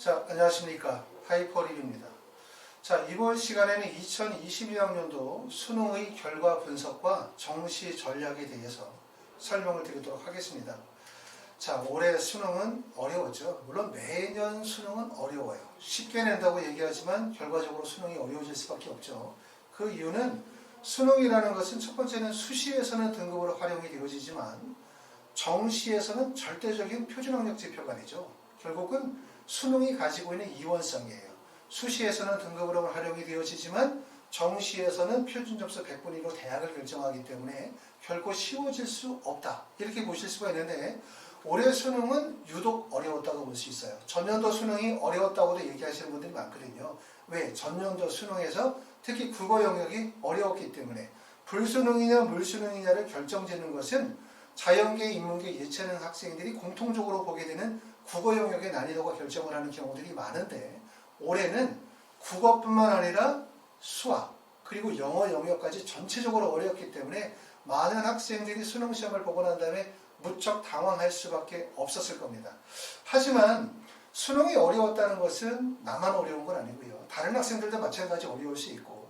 자, 안녕하십니까. 하이퍼립입니다. 자, 이번 시간에는 2022학년도 수능의 결과 분석과 정시 전략에 대해서 설명을 드리도록 하겠습니다. 자, 올해 수능은 어려웠죠. 물론 매년 수능은 어려워요. 쉽게 낸다고 얘기하지만 결과적으로 수능이 어려워질 수밖에 없죠. 그 이유는 수능이라는 것은 첫 번째는 수시에서는 등급으로 활용이 되어지지만 정시에서는 절대적인 표준학력 지표가 되죠. 결국은 수능이 가지고 있는 이원성이에요. 수시에서는 등급으로 활용이 되어지지만 정시에서는 표준점수 100분의 1로 대학을 결정하기 때문에 결코 쉬워질 수 없다. 이렇게 보실 수가 있는데 올해 수능은 유독 어려웠다고 볼 수 있어요. 전년도 수능이 어려웠다고도 얘기하시는 분들이 많거든요. 왜? 전년도 수능에서 특히 국어 영역이 어려웠기 때문에 불수능이냐 물수능이냐를 결정짓는 것은 자연계, 인문계, 예체능 학생들이 공통적으로 보게 되는 국어 영역의 난이도가 결정을 하는 경우들이 많은데 올해는 국어뿐만 아니라 수학 그리고 영어 영역까지 전체적으로 어려웠기 때문에 많은 학생들이 수능 시험을 보고 난 다음에 무척 당황할 수밖에 없었을 겁니다. 하지만 수능이 어려웠다는 것은 나만 어려운 건 아니고요. 다른 학생들도 마찬가지 어려울 수 있고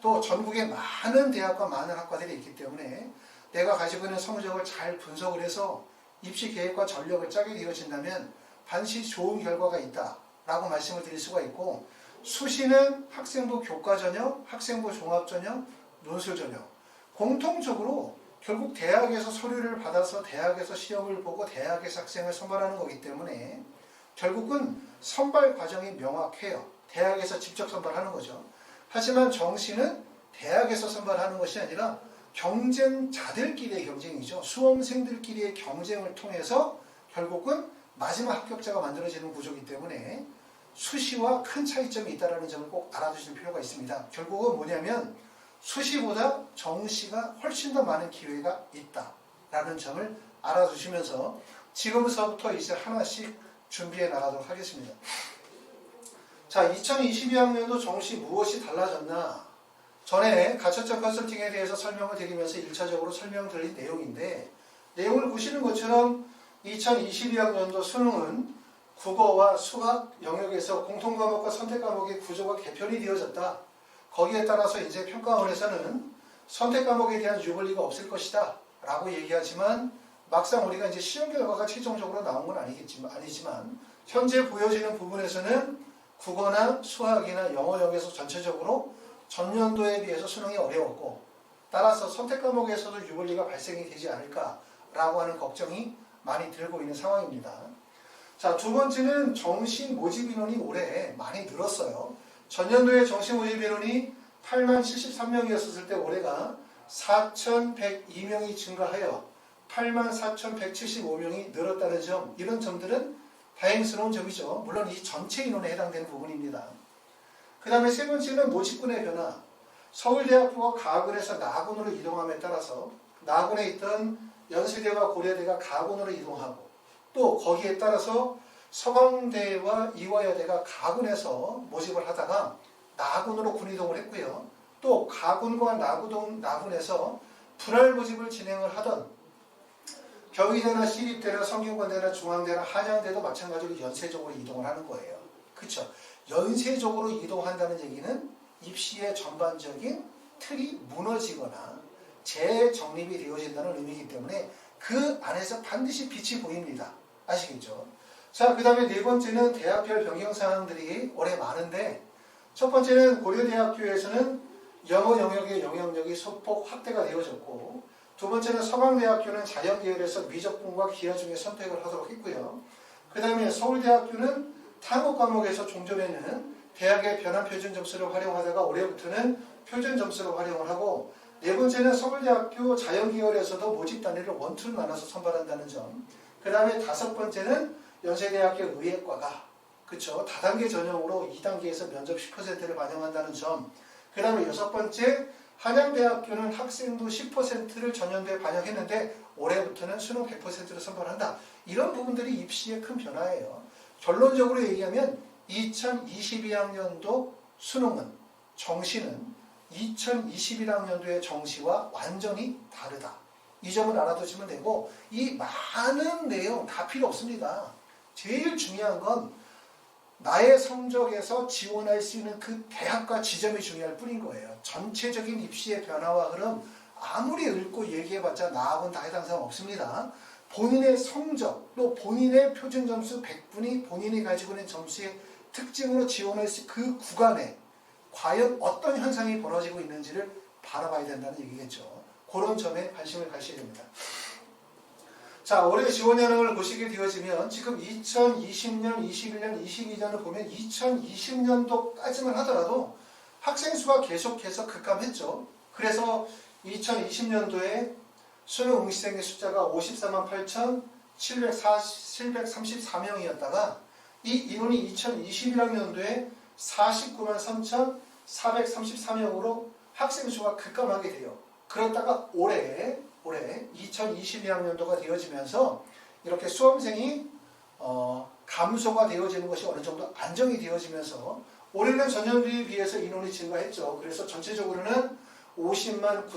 또 전국에 많은 대학과 많은 학과들이 있기 때문에 내가 가지고 있는 성적을 잘 분석을 해서 입시 계획과 전력을 짜게 되어진다면 반드시 좋은 결과가 있다라고 말씀을 드릴 수가 있고 수시는 학생부 교과 전형, 학생부 종합 전형, 논술 전형 공통적으로 결국 대학에서 서류를 받아서 대학에서 시험을 보고 대학에서 학생을 선발하는 거기 때문에 결국은 선발 과정이 명확해요. 대학에서 직접 선발하는 거죠. 하지만 정시는 대학에서 선발하는 것이 아니라 경쟁자들끼리의 경쟁이죠. 수험생들끼리의 경쟁을 통해서 결국은 마지막 합격자가 만들어지는 구조이기 때문에 수시와 큰 차이점이 있다는 점을 꼭 알아두실 필요가 있습니다. 결국은 뭐냐면 수시보다 정시가 훨씬 더 많은 기회가 있다라는 점을 알아두시면서 지금서부터 이제 하나씩 준비해 나가도록 하겠습니다. 자, 2022학년도 정시 무엇이 달라졌나? 전에 가처점 컨설팅에 대해서 설명을 드리면서 1차적으로 설명드린 내용인데 내용을 보시는 것처럼 2022학년도 수능은 국어와 수학 영역에서 공통과목과 선택과목의 구조가 개편이 되어졌다. 거기에 따라서 이제 평가원에서는 선택과목에 대한 유불리가 없을 것이다 라고 얘기하지만 막상 우리가 이제 시험 결과가 최종적으로 나온 건 아니지만 현재 보여지는 부분에서는 국어나 수학이나 영어 영역에서 전체적으로 전년도에 비해서 수능이 어려웠고 따라서 선택 과목에서도 유불리가 발생이 되지 않을까라고 하는 걱정이 많이 들고 있는 상황입니다. 자, 두 번째는 정시 모집 인원이 올해 많이 늘었어요. 전년도에 정시 모집 인원이 8만 73명이었을 때 올해가 4,102명이 증가하여 8만 4,175명이 늘었다는 점, 이런 점들은 다행스러운 점이죠. 물론 이 전체 인원에 해당되는 부분입니다. 그 다음에 세 번째는 모집군의 변화. 서울대학교가 가군에서 나군으로 이동함에 따라서 나군에 있던 연세대와 고려대가 가군으로 이동하고 또 거기에 따라서 서강대와 이화여대가 가군에서 모집을 하다가 나군으로 군이동을 했고요. 또 가군과 나군에서 분할 모집을 진행을 하던 경희대나 시립대나 성균관대나 중앙대나 한양대도 마찬가지로 연쇄적으로 이동을 하는 거예요. 그렇죠? 연쇄적으로 이동한다는 얘기는 입시의 전반적인 틀이 무너지거나 재정립이 되어진다는 의미이기 때문에 그 안에서 반드시 빛이 보입니다. 아시겠죠? 자, 그 다음에 네 번째는 대학별 변경 사항들이 올해 많은데 첫 번째는 고려대학교에서는 영어 영역의 영향력이 소폭 확대가 되어졌고 두 번째는 서강대학교는 자연계열에서 미적분과 기하 중에 선택을 하도록 했고요. 그 다음에 서울대학교는 탐구 과목에서 종전에는 대학의 변환 표준 점수를 활용하다가 올해부터는 표준 점수를 활용을 하고 네 번째는 서울대학교 자연계열에서도 모집 단위를 원투로 나눠서 선발한다는 점. 그 다음에 다섯 번째는 연세대학교 의예과가 그쵸 다단계 전형으로 2단계에서 면접 10%를 반영한다는 점. 그 다음에 여섯 번째 한양대학교는 학생부 10%를 전년도에 반영했는데 올해부터는 수능 100%를 선발한다. 이런 부분들이 입시의 큰 변화예요. 결론적으로 얘기하면 2022학년도 수능은 정시는 2021학년도의 정시와 완전히 다르다. 이 점을 알아두시면 되고 이 많은 내용 다 필요 없습니다. 제일 중요한 건 나의 성적에서 지원할 수 있는 그 대학과 지점이 중요할 뿐인 거예요. 전체적인 입시의 변화와 흐름 아무리 읊고 얘기해봤자 나하고는 다 해당 사항 없습니다. 본인의 성적 또 본인의 표준 점수 100분이 본인이 가지고 있는 점수의 특징으로 지원할 수 있는 그 구간에 과연 어떤 현상이 벌어지고 있는지를 바라봐야 된다는 얘기겠죠. 그런 점에 관심을 가셔야 됩니다. 자, 올해 지원 현황을 보시게 되어지면 지금 2020년, 21년, 22년을 보면 2020년도까지만 하더라도 학생 수가 계속해서 급감했죠. 그래서 2020년도에 수능 응시생의 숫자가 54만 8,734명이었다가 이 인원이 2021학년도에 49만 3,434명으로 학생 수가 급감하게 돼요. 그렇다가 올해 2022학년도가 되어지면서 이렇게 수험생이 감소가 되어지는 것이 어느 정도 안정이 되어지면서 올해는 전년도에 비해서 인원이 증가했죠. 그래서 전체적으로는 50만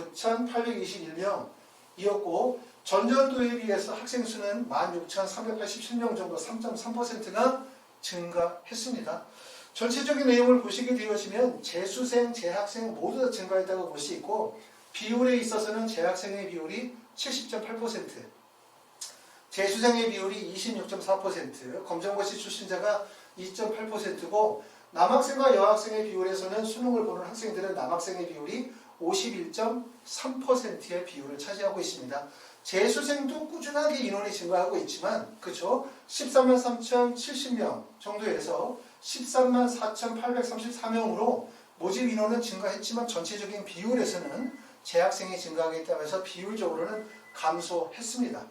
9,821명이었고 전년도에 비해서 학생 수는 16,387명 정도 3.3%가 증가했습니다. 전체적인 내용을 보시게 되어지면 재수생, 재학생 모두 다 증가했다고 볼 수 있고 비율에 있어서는 재학생의 비율이 70.8%, 재수생의 비율이 26.4%, 검정고시 출신자가 2.8%고 남학생과 여학생의 비율에서는 수능을 보는 학생들은 남학생의 비율이 51.3%의 비율을 차지하고 있습니다. 재수생도 꾸준하게 인원이 증가하고 있지만 그렇죠? 13만 3,070명 정도에서 13만 4,834명으로 모집 인원은 증가했지만 전체적인 비율에서는 재학생이 증가하기 때문에 비율적으로는 감소했습니다.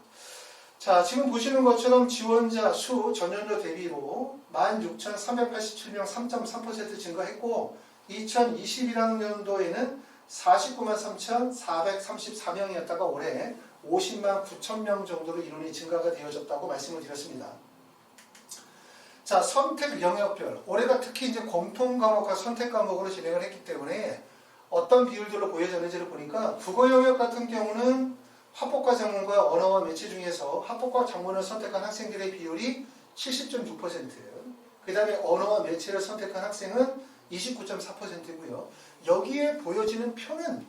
자, 지금 보시는 것처럼 지원자 수 전년도 대비로 16,387명 3.3% 증가했고 2021학년도에는 49만 3,434명이었다가 올해 50만 9천명 정도로 인원이 증가가 되어졌다고 말씀을 드렸습니다. 자, 선택 영역별. 올해가 특히 이제 공통 과목과 선택 과목으로 진행을 했기 때문에 어떤 비율들로 보여졌는지를 보니까 국어 영역 같은 경우는 합법과 작문과 언어와 매체 중에서 합법과 작문을 선택한 학생들의 비율이 70.6%, 그 다음에 언어와 매체를 선택한 학생은 29.4%고요. 여기에 보여지는 표는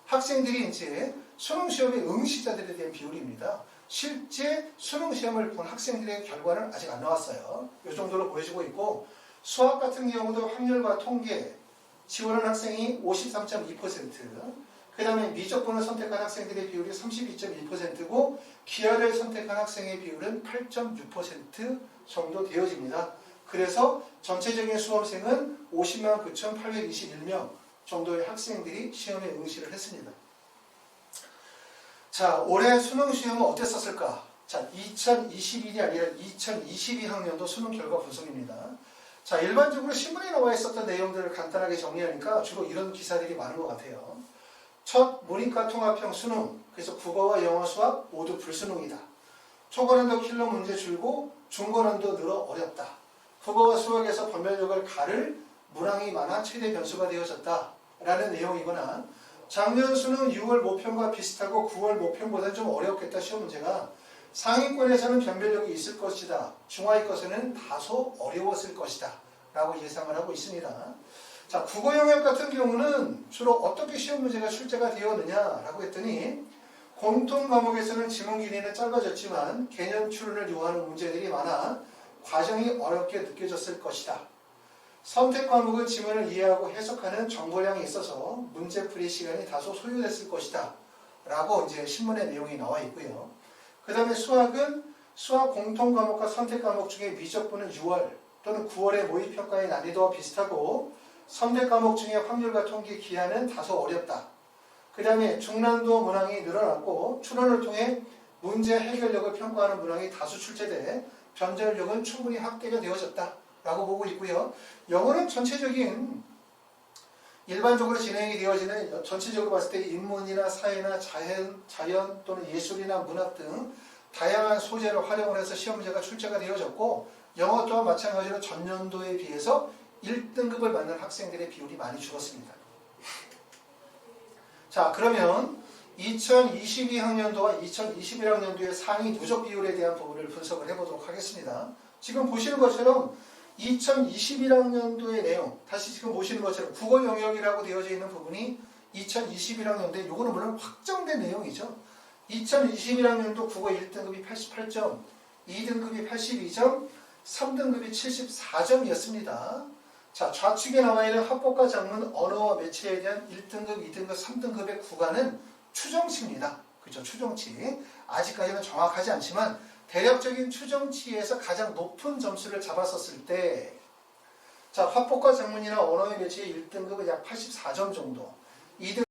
학생들이 이제 수능시험의 응시자들에 대한 비율입니다. 실제 수능시험을 본 학생들의 결과는 아직 안 나왔어요. 이 정도로 보여지고 있고 수학 같은 경우도 확률과 통계 지원한 학생이 53.2%, 그 다음에 미적분을 선택한 학생들의 비율이 32.1%고 기하를 선택한 학생의 비율은 8.6% 정도 되어집니다. 그래서 전체적인 수험생은 50만 9,821명 정도의 학생들이 시험에 응시를 했습니다. 자, 올해 수능 시험은 어땠었을까? 자, 2021이 아니라 2022학년도 수능 결과 분석입니다. 자, 일반적으로 신문에 나와 있었던 내용들을 간단하게 정리하니까 주로 이런 기사들이 많은 것 같아요. 첫 문이과 통합형 수능, 그래서 국어와 영어 수학 모두 불수능이다. 초고난도 킬러 문제 줄고 중고난도 늘어 어렵다. 국어와 수학에서 변별력을 가를 문항이 많아 최대 변수가 되어졌다 라는 내용이거나 작년 수능 6월 모평과 비슷하고 9월 모평보다 좀 어렵겠다 시험 문제가 상위권에서는 변별력이 있을 것이다. 중하위권에서는 다소 어려웠을 것이다 라고 예상을 하고 있습니다. 자, 국어 영역 같은 경우는 주로 어떻게 시험 문제가 출제가 되었느냐라고 했더니 공통 과목에서는 지문 길이는 짧아졌지만 개념 추론을 요하는 문제들이 많아 과정이 어렵게 느껴졌을 것이다. 선택 과목은 지문을 이해하고 해석하는 정보량이 있어서 문제풀이 시간이 다소 소요됐을 것이다 라고 이제 신문의 내용이 나와 있고요. 그 다음에 수학은 수학 공통 과목과 선택 과목 중에 미적분은 6월 또는 9월의 모의평가의 난이도와 비슷하고 선택 과목 중에 확률과 통계 기하는 다소 어렵다. 그 다음에 중난도 문항이 늘어났고 추론을 통해 문제 해결력을 평가하는 문항이 다수 출제돼 변별력은 충분히 확대가 되어졌다 라고 보고 있고요. 영어는 전체적인 일반적으로 진행이 되어지는 전체적으로 봤을 때 인문이나 사회나 자연 또는 예술이나 문학 등 다양한 소재를 활용을 해서 시험 문제가 출제가 되어졌고 영어 또한 마찬가지로 전년도에 비해서 1등급을 받는 학생들의 비율이 많이 줄었습니다. 자, 그러면 2022학년도와 2021학년도의 상위 누적 비율에 대한 부분을 분석을 해보도록 하겠습니다. 지금 보시는 것처럼 2021학년도의 내용, 다시 지금 보시는 것처럼 국어 영역이라고 되어져 있는 부분이 2021학년도에 요거는 물론 확정된 내용이죠. 2021학년도 국어 1등급이 88점, 2등급이 82점, 3등급이 74점이었습니다. 자, 좌측에 나와 있는 합법과 작문 언어와 매체에 대한 1등급, 2등급, 3등급의 구간은 추정치입니다. 그렇죠? 추정치. 아직까지는 정확하지 않지만 대략적인 추정치에서 가장 높은 점수를 잡았었을 때, 자, 합법과 작문이나 언어의 매체의 1등급은 약 84점 정도, 2등급은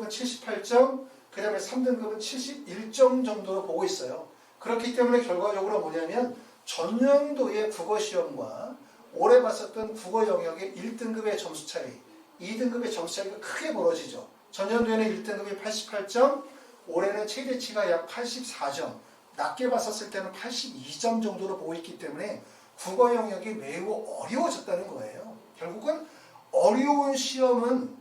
78점, 그 다음에 3등급은 71점 정도로 보고 있어요. 그렇기 때문에 결과적으로 뭐냐면 전년도의 국어시험과 올해 봤었던 국어 영역의 1등급의 점수 차이, 2등급의 점수 차이가 크게 벌어지죠. 전년도에는 1등급이 88점, 올해는 최대치가 약 84점, 낮게 봤었을 때는 82점 정도로 보고 있기 때문에 국어 영역이 매우 어려워졌다는 거예요. 결국은 어려운 시험은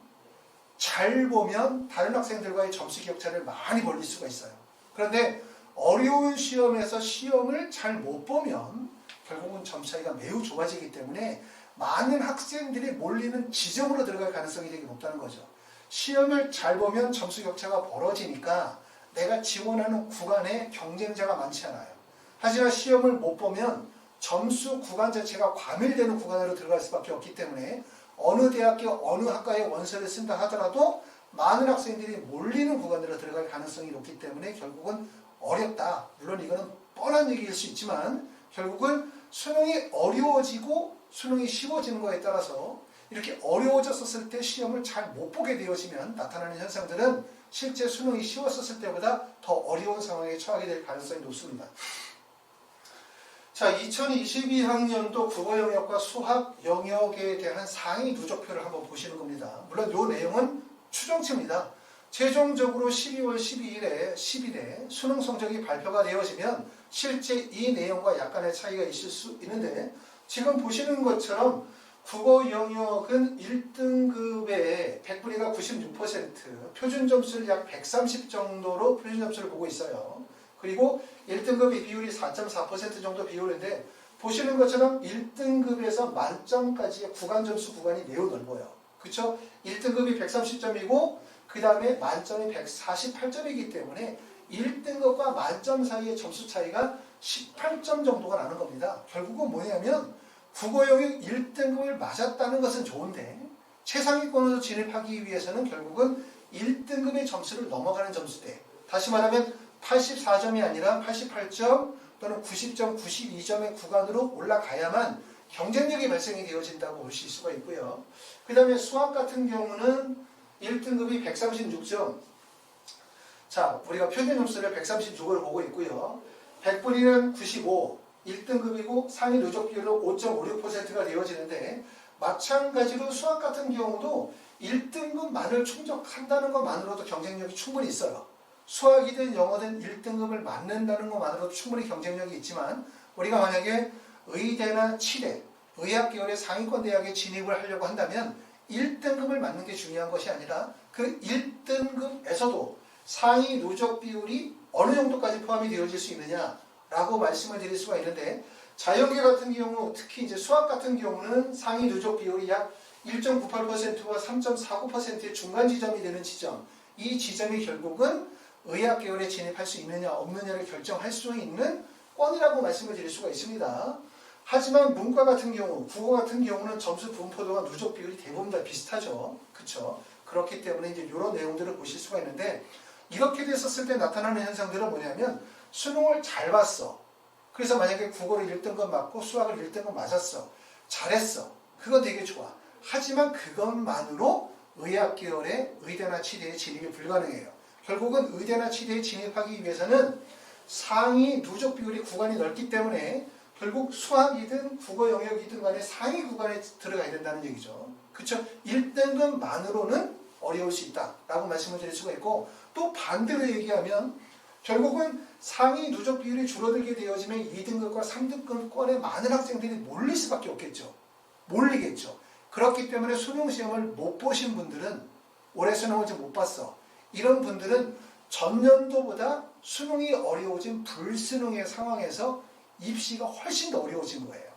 잘 보면 다른 학생들과의 점수 격차를 많이 벌릴 수가 있어요. 그런데 어려운 시험에서 시험을 잘 못 보면 결국은 점 차이가 매우 좁아지기 때문에 많은 학생들이 몰리는 지점으로 들어갈 가능성이 되게 높다는 거죠. 시험을 잘 보면 점수 격차가 벌어지니까 내가 지원하는 구간에 경쟁자가 많지 않아요. 하지만 시험을 못 보면 점수 구간 자체가 과밀되는 구간으로 들어갈 수밖에 없기 때문에 어느 대학교 어느 학과의 원서를 쓴다 하더라도 많은 학생들이 몰리는 구간으로 들어갈 가능성이 높기 때문에 결국은 어렵다. 물론 이거는 뻔한 얘기일 수 있지만 결국은 수능이 어려워지고 수능이 쉬워지는 거에 따라서 이렇게 어려워졌을 때 시험을 잘 못 보게 되어지면 나타나는 현상들은 실제 수능이 쉬웠었을 때보다 더 어려운 상황에 처하게 될 가능성이 높습니다. 자, 2022학년도 국어 영역과 수학 영역에 대한 상위 누적표를 한번 보시는 겁니다. 물론 이 내용은 추정치입니다. 최종적으로 12월 10일에 수능 성적이 발표가 되어지면 실제 이 내용과 약간의 차이가 있을 수 있는데 지금 보시는 것처럼 국어 영역은 1등급에 100분위가 96%, 표준 점수를 약 130 정도로 표준 점수를 보고 있어요. 그리고 1등급의 비율이 4.4% 정도 비율인데 보시는 것처럼 1등급에서 만점까지의 구간 점수 구간이 매우 넓어요. 그렇죠? 1등급이 130점이고 그 다음에 만점이 148점이기 때문에 1등급과 만점 사이의 점수 차이가 18점 정도가 나는 겁니다. 결국은 뭐냐면 국어 영역 1등급을 맞았다는 것은 좋은데 최상위권으로 진입하기 위해서는 결국은 1등급의 점수를 넘어가는 점수대, 다시 말하면 84점이 아니라 88점 또는 90점, 92점의 구간으로 올라가야만 경쟁력이 발생이 되어진다고 보실 수가 있고요. 그 다음에 수학 같은 경우는 1등급이 136점. 자, 우리가 표준 점수를 136을 보고 있고요. 100분위는 95, 1등급이고 상위 누적 비율은 5.56%가 되어지는데 마찬가지로 수학 같은 경우도 1등급만을 충족한다는 것만으로도 경쟁력이 충분히 있어요. 수학이든 영어든 1등급을 맞는다는 것만으로도 충분히 경쟁력이 있지만 우리가 만약에 의대나 치대, 의학계열의 상위권 대학에 진입을 하려고 한다면 1등급을 맞는 게 중요한 것이 아니라 그 1등급에서도 상위 누적 비율이 어느 정도까지 포함이 되어질 수 있느냐라고 말씀을 드릴 수가 있는데 자연계 같은 경우 특히 이제 수학 같은 경우는 상위 누적 비율이 약 1.98%와 3.49%의 중간 지점이 되는 지점, 이 지점이 결국은 의학계열에 진입할 수 있느냐 없느냐를 결정할 수 있는 권이라고 말씀을 드릴 수가 있습니다. 하지만 문과 같은 경우, 국어 같은 경우는 점수 분포도와 누적 비율이 대부분 다 비슷하죠. 그렇죠? 그렇기 때문에 이제 이런 내용들을 보실 수가 있는데 이렇게 됐었을 때 나타나는 현상들은 뭐냐면 수능을 잘 봤어. 그래서 만약에 국어를 1등급 맞고 수학을 1등급 맞았어. 잘했어. 그건 되게 좋아. 하지만 그것만으로 의학계열의 의대나 치대에 진입이 불가능해요. 결국은 의대나 치대에 진입하기 위해서는 상위 누적 비율이 구간이 넓기 때문에 결국 수학이든 국어 영역이든 간에 상위 구간에 들어가야 된다는 얘기죠. 그렇죠? 1등급만으로는 어려울 수 있다라고 말씀을 드릴 수가 있고 또 반대로 얘기하면 결국은 상위 누적 비율이 줄어들게 되어지면 2등급과 3등급권에 많은 학생들이 몰릴 수밖에 없겠죠. 몰리겠죠. 그렇기 때문에 수능 시험을 못 보신 분들은 올해 수능을 좀 못 봤어. 이런 분들은 전년도보다 수능이 어려워진 불수능의 상황에서 입시가 훨씬 더 어려워진 거예요.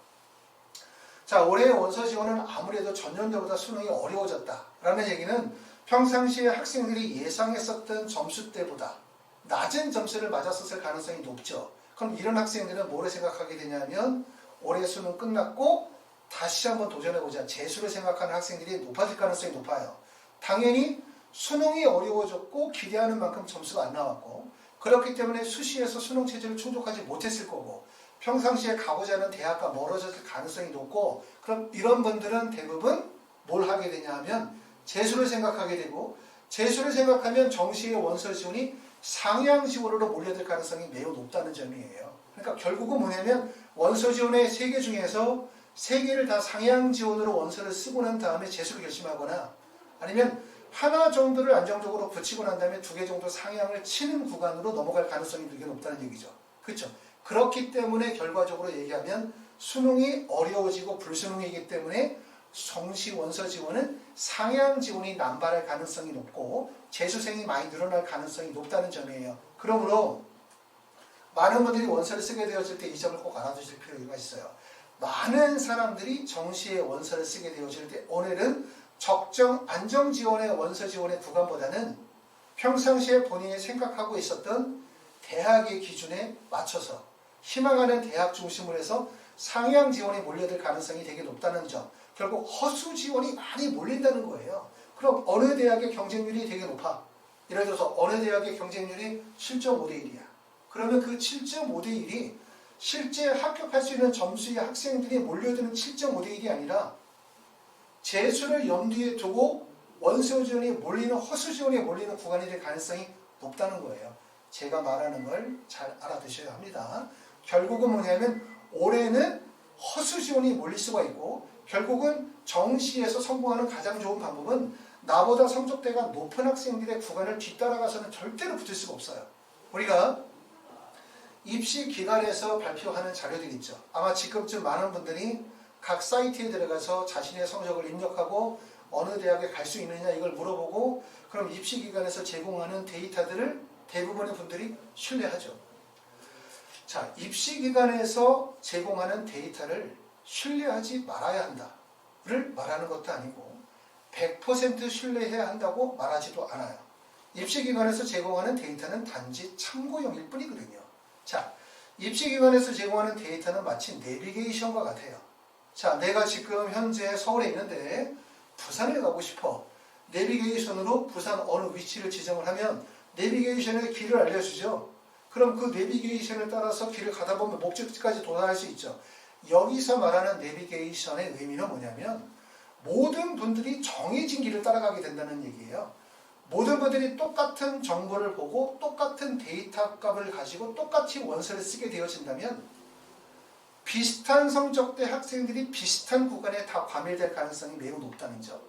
자, 올해 원서 지원은 아무래도 전년도보다 수능이 어려워졌다라는 얘기는 평상시에 학생들이 예상했었던 점수대보다 낮은 점수를 맞았을 가능성이 높죠. 그럼 이런 학생들은 뭐를 생각하게 되냐면 올해 수능 끝났고 다시 한번 도전해보자. 재수를 생각하는 학생들이 높아질 가능성이 높아요. 당연히 수능이 어려워졌고 기대하는 만큼 점수가 안 나왔고 그렇기 때문에 수시에서 수능 체제를 충족하지 못했을 거고 평상시에 가고자 하는 대학과 멀어졌을 가능성이 높고 그럼 이런 분들은 대부분 뭘 하게 되냐 하면 재수를 생각하게 되고 재수를 생각하면 정시의 원서 지원이 상향 지원으로 몰려들 가능성이 매우 높다는 점이에요. 그러니까 결국은 뭐냐면 원서 지원의 3개 중에서 3개를 다 상향 지원으로 원서를 쓰고 난 다음에 재수를 결심하거나 아니면 하나 정도를 안정적으로 붙이고 난 다음에 2개 정도 상향을 치는 구간으로 넘어갈 가능성이 되게 높다는 얘기죠. 그렇죠? 그렇기 때문에 결과적으로 얘기하면 수능이 어려워지고 불수능이기 때문에 정시 원서 지원은 상향 지원이 남발할 가능성이 높고 재수생이 많이 늘어날 가능성이 높다는 점이에요. 그러므로 많은 분들이 원서를 쓰게 되어질 때 이 점을 꼭 알아두실 필요가 있어요. 많은 사람들이 정시에 원서를 쓰게 되어질 때 오늘은 적정 안정 지원의 원서 지원의 구간보다는 평상시에 본인이 생각하고 있었던 대학의 기준에 맞춰서 희망하는 대학 중심으로 해서 상향 지원이 몰려들 가능성이 되게 높다는 점. 결국 허수 지원이 많이 몰린다는 거예요. 그럼 어느 대학의 경쟁률이 되게 높아? 예를 들어서 어느 대학의 경쟁률이 7.5대 1이야. 그러면 그 7.5대 1이 실제 합격할 수 있는 점수의 학생들이 몰려드는 7.5대 1이 아니라 재수를 염두에 두고 원서 지원이 몰리는 허수 지원이 몰리는 구간이 될 가능성이 높다는 거예요. 제가 말하는 걸 잘 알아두셔야 합니다. 결국은 뭐냐면 올해는 허수 지원이 몰릴 수가 있고 결국은 정시에서 성공하는 가장 좋은 방법은 나보다 성적대가 높은 학생들의 구간을 뒤따라가서는 절대로 붙을 수가 없어요. 우리가 입시 기관에서 발표하는 자료들이 있죠. 아마 지금쯤 많은 분들이 각 사이트에 들어가서 자신의 성적을 입력하고 어느 대학에 갈 수 있느냐 이걸 물어보고 그럼 입시 기관에서 제공하는 데이터들을 대부분의 분들이 신뢰하죠. 자, 입시 기관에서 제공하는 데이터를 신뢰하지 말아야 한다를 말하는 것도 아니고 100% 신뢰해야 한다고 말하지도 않아요. 입시 기관에서 제공하는 데이터는 단지 참고용일 뿐이거든요. 자, 입시 기관에서 제공하는 데이터는 마치 내비게이션과 같아요. 자, 내가 지금 현재 서울에 있는데 부산에 가고 싶어. 내비게이션으로 부산 어느 위치를 지정을 하면 내비게이션에 길을 알려주죠. 그럼 그 내비게이션을 따라서 길을 가다 보면 목적지까지 도달할 수 있죠. 여기서 말하는 내비게이션의 의미는 뭐냐면 모든 분들이 정해진 길을 따라가게 된다는 얘기예요. 모든 분들이 똑같은 정보를 보고 똑같은 데이터 값을 가지고 똑같이 원서를 쓰게 되어진다면 비슷한 성적대 학생들이 비슷한 구간에 다 과밀될 가능성이 매우 높다는 점.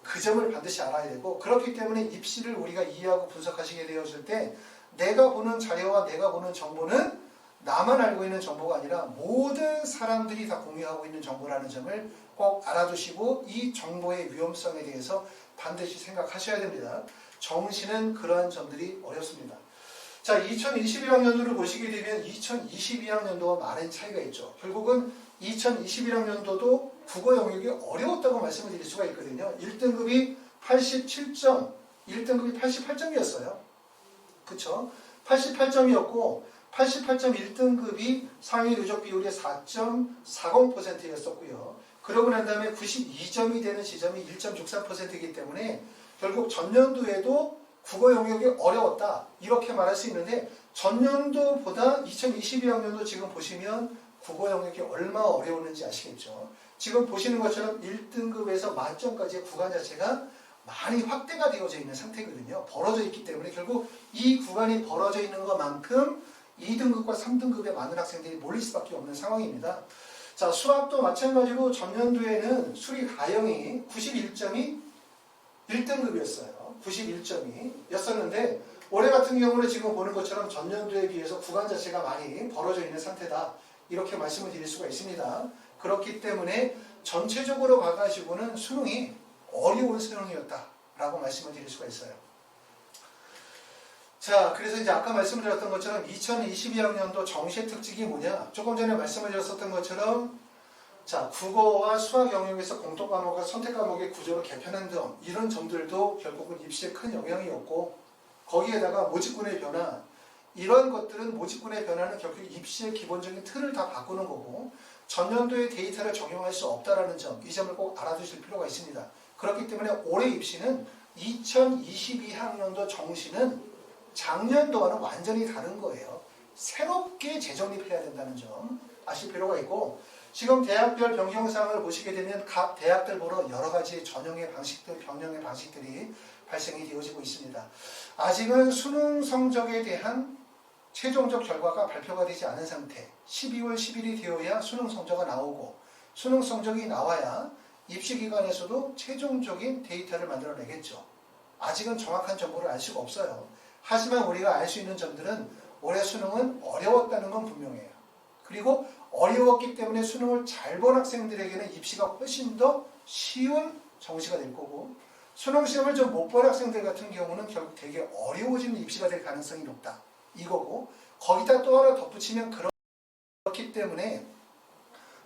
그 점을 반드시 알아야 되고 그렇기 때문에 입시를 우리가 이해하고 분석하시게 되어질 때 내가 보는 자료와 내가 보는 정보는 나만 알고 있는 정보가 아니라 모든 사람들이 다 공유하고 있는 정보라는 점을 꼭 알아두시고 이 정보의 위험성에 대해서 반드시 생각하셔야 됩니다. 정시는 그러한 점들이 어렵습니다. 자, 2021학년도를 보시게 되면 2022학년도와 많은 차이가 있죠. 결국은 2021학년도도 국어 영역이 어려웠다고 말씀을 드릴 수가 있거든요. 1등급이 87점, 1등급이 88점이었어요. 그쵸? 88점이었고 88점 1등급이 상위 누적 비율이 4.40%였었고요. 그러고 난 다음에 92점이 되는 지점이 1.63%이기 때문에 결국 전년도에도 국어 영역이 어려웠다 이렇게 말할 수 있는데 전년도보다 2022학년도 지금 보시면 국어 영역이 얼마나 어려웠는지 아시겠죠. 지금 보시는 것처럼 1등급에서 만점까지의 구간 자체가 많이 확대가 되어져 있는 상태거든요. 벌어져 있기 때문에 결국 이 구간이 벌어져 있는 것만큼 2등급과 3등급에 많은 학생들이 몰릴 수밖에 없는 상황입니다. 자, 수학도 마찬가지로 전년도에는 수리 가형이 91점이 1등급이었어요. 91점이었었는데 올해 같은 경우는 지금 보는 것처럼 전년도에 비해서 구간 자체가 많이 벌어져 있는 상태다. 이렇게 말씀을 드릴 수가 있습니다. 그렇기 때문에 전체적으로 봐가지고는 수능이 어려운 수능이었다라고 말씀을 드릴 수가 있어요. 자, 그래서 이제 아까 말씀드렸던 것처럼 2022학년도 정시의 특징이 뭐냐? 조금 전에 말씀을 드렸었던 것처럼 자, 자, 국어와 수학 영역에서 공통 과목과 선택 과목의 구조를 개편한 점, 이런 점들도 결국은 입시에 큰 영향이었고, 거기에다가 모집군의 변화, 이런 것들은 모집군의 변화는 결국 입시의 기본적인 틀을 다 바꾸는 거고, 전년도의 데이터를 적용할 수 없다는 점, 이 점을 꼭 알아두실 필요가 있습니다. 그렇기 때문에 올해 입시는 2022학년도 정시는 작년도와는 완전히 다른 거예요. 새롭게 재정립해야 된다는 점 아실 필요가 있고, 지금 대학별 변경사항을 보시게 되면 각 대학들보다 여러 가지 전형의 방식들, 변형의 방식들이 발생이 되어지고 있습니다. 아직은 수능 성적에 대한 최종적 결과가 발표가 되지 않은 상태, 12월 10일이 되어야 수능 성적이 나오고, 수능 성적이 나와야 입시기관에서도 최종적인 데이터를 만들어내겠죠. 아직은 정확한 정보를 알 수가 없어요. 하지만 우리가 알 수 있는 점들은 올해 수능은 어려웠다는 건 분명해요. 그리고 어려웠기 때문에 수능을 잘 본 학생들에게는 입시가 훨씬 더 쉬운 정시가 될 거고, 수능 시험을 좀 못 본 학생들 같은 경우는 결국 되게 어려워지는 입시가 될 가능성이 높다. 이거고, 거기다 또 하나 덧붙이면 그렇기 때문에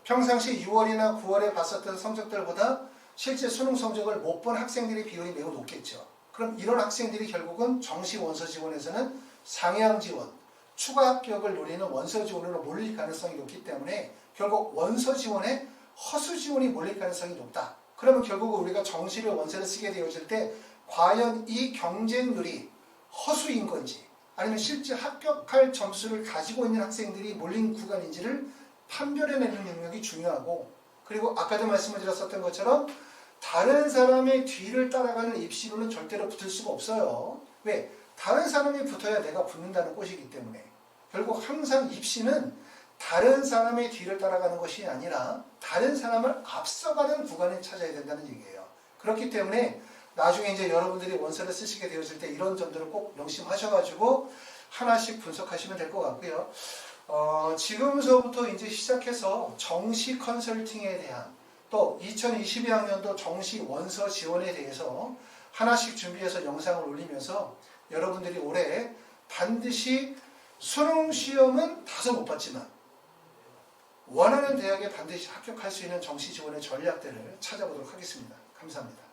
평상시 6월이나 9월에 봤었던 성적들보다 실제 수능 성적을 못 본 학생들의 비율이 매우 높겠죠. 그럼 이런 학생들이 결국은 정시 원서 지원에서는 상향 지원, 추가 합격을 노리는 원서 지원으로 몰릴 가능성이 높기 때문에 결국 원서 지원에 허수 지원이 몰릴 가능성이 높다. 그러면 결국 우리가 정시를 원서를 쓰게 되어질 때 과연 이 경쟁률이 허수인 건지 아니면 실제 합격할 점수를 가지고 있는 학생들이 몰린 구간인지를 판별해내는 능력이 중요하고, 그리고 아까도 말씀을 드렸었던 것처럼 다른 사람의 뒤를 따라가는 입시로는 절대로 붙을 수가 없어요. 왜? 다른 사람이 붙어야 내가 붙는다는 것이기 때문에. 결국 항상 입시는 다른 사람의 뒤를 따라가는 것이 아니라 다른 사람을 앞서가는 구간을 찾아야 된다는 얘기예요. 그렇기 때문에 나중에 이제 여러분들이 원서를 쓰시게 되어질 때 이런 점들을 꼭 명심하셔가지고 하나씩 분석하시면 될 것 같고요. 지금서부터 이제 시작해서 정시 컨설팅에 대한 또 2022학년도 정시 원서 지원에 대해서 하나씩 준비해서 영상을 올리면서 여러분들이 올해 반드시 수능 시험은 다소 못 봤지만 원하는 대학에 반드시 합격할 수 있는 정시 지원의 전략들을 찾아보도록 하겠습니다. 감사합니다.